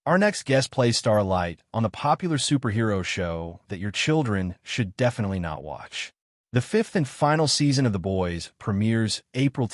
Our next guest plays Starlight on the popular superhero show that your children should definitely not watch. The fifth and final season of The Boys premieres April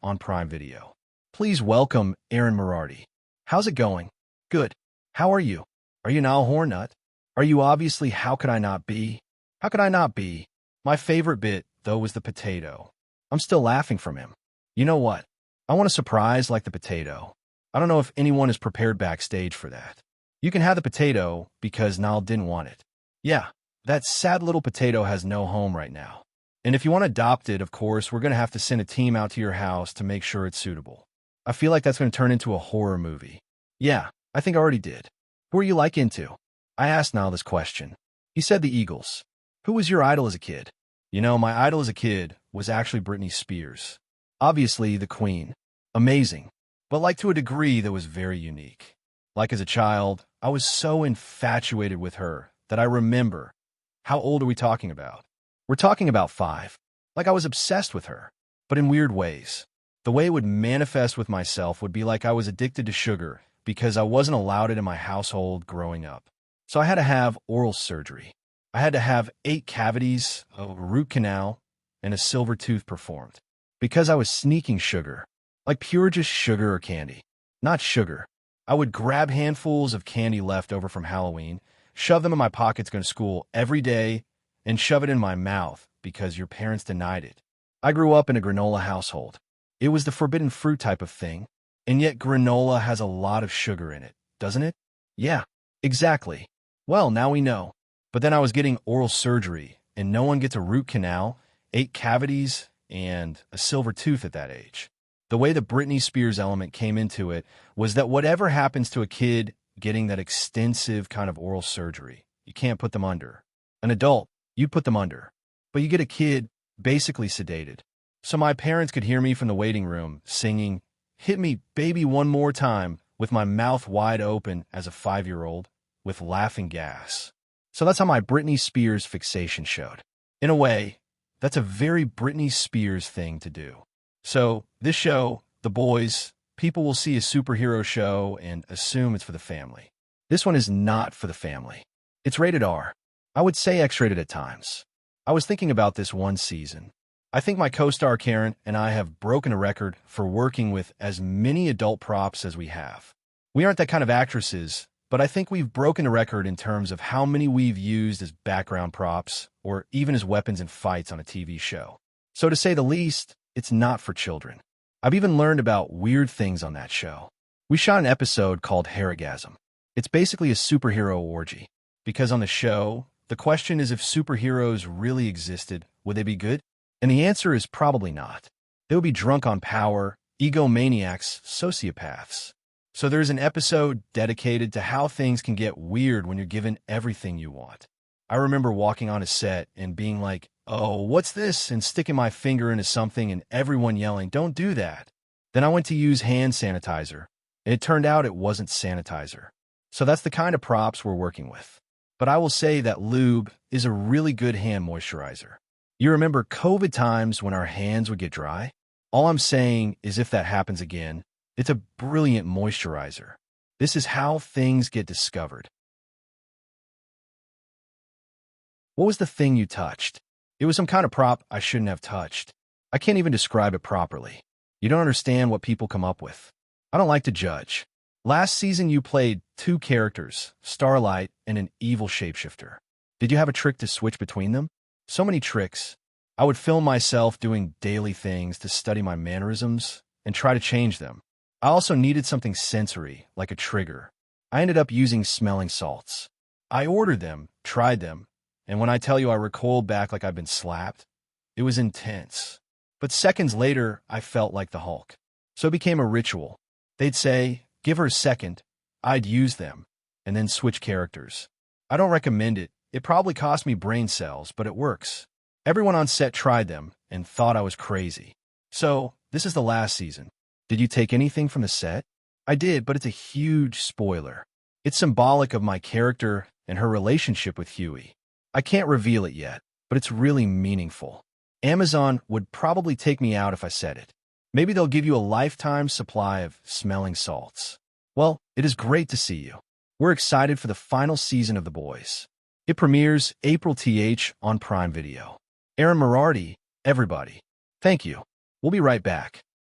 on Prime Video. Please welcome Erin Moriarty. How's it going? Good. How are you? Are you now a hornut? Are you obviously how could I not be? How could I not be? My favorite bit, though, was the potato. I'm still laughing from him. You know what? I want a surprise like the potato. I don't know if anyone is prepared backstage for that. You can have the potato because Niall didn't want it. Yeah, that sad little potato has no home right now. And if you want to adopt it, of course, we're going to have to send a team out to your house to make sure it's suitable. I feel like that's going to turn into a horror movie. Yeah, I think I already did. Who are you like into? I asked Niall this question. He said the Eagles. Who was your idol as a kid? You know, my idol as a kid was actually Britney Spears. Obviously, the queen. Amazing. But like to a degree that was very unique. Like as a child, I was so infatuated with her that I remember. How old are we talking about? We're talking about 5. Like I was obsessed with her, but in weird ways. The way it would manifest with myself would be like I was addicted to sugar because I wasn't allowed it in my household growing up. So I had to have oral surgery. I had to have 8 cavities, a root canal, and a silver tooth performed. Because I was sneaking sugar. Like pure just sugar or candy. Not sugar. I would grab handfuls of candy left over from Halloween, shove them in my pockets going to school every day, and shove it in my mouth because your parents denied it. I grew up in a granola household. It was the forbidden fruit type of thing, and yet granola has a lot of sugar in it, doesn't it? Yeah, exactly. Well, now we know. But then I was getting oral surgery, and no one gets a root canal, 8 cavities, and a silver tooth at that age. The way the Britney Spears element came into it was that whatever happens to a kid getting that extensive kind of oral surgery, you can't put them under. An adult, you put them under. But you get a kid basically sedated. So my parents could hear me from the waiting room singing, "Hit me, baby, one more time," with my mouth wide open as a 5-year-old, with laughing gas. So that's how my Britney Spears fixation showed. In a way, that's a very Britney Spears thing to do. So, this show, The Boys, people will see a superhero show and assume it's for the family. This one is not for the family. It's rated R. I would say X-rated at times. I was thinking about this one season. I think my co-star Karen and I have broken a record for working with as many adult props as we have. We aren't that kind of actresses, but I think we've broken a record in terms of how many we've used as background props or even as weapons in fights on a TV show. So to say the least, it's not for children. I've even learned about weird things on that show. We shot an episode called Harrigasm. It's basically a superhero orgy. Because on the show, the question is if superheroes really existed, would they be good? And the answer is probably not. They would be drunk on power, egomaniacs, sociopaths. So there's an episode dedicated to how things can get weird when you're given everything you want. I remember walking on a set and being like, "Oh, what's this?" and sticking my finger into something and everyone yelling, "Don't do that." Then I went to use hand sanitizer, and it turned out it wasn't sanitizer. So that's the kind of props we're working with. But I will say that lube is a really good hand moisturizer. You remember COVID times when our hands would get dry? All I'm saying is if that happens again, it's a brilliant moisturizer. This is how things get discovered. What was the thing you touched? It was some kind of prop I shouldn't have touched. I can't even describe it properly. You don't understand what people come up with. I don't like to judge. Last season you played 2 characters, Starlight and an evil shapeshifter. Did you have a trick to switch between them? So many tricks. I would film myself doing daily things to study my mannerisms and try to change them. I also needed something sensory, like a trigger. I ended up using smelling salts. I ordered them, tried them, and when I tell you I recoiled back like I'd been slapped, it was intense. But seconds later, I felt like the Hulk. So it became a ritual. They'd say, "Give her a second." I'd use them, and then switch characters. I don't recommend it. It probably cost me brain cells, but it works. Everyone on set tried them and thought I was crazy. So, this is the last season. Did you take anything from the set? I did, but it's a huge spoiler. It's symbolic of my character and her relationship with Huey. I can't reveal it yet, but it's really meaningful. Amazon would probably take me out if I said it. Maybe they'll give you a lifetime supply of smelling salts. Well, it is great to see you. We're excited for the final season of The Boys. It premieres April on Prime Video. Erin Moriarty, everybody. Thank you. We'll be right back.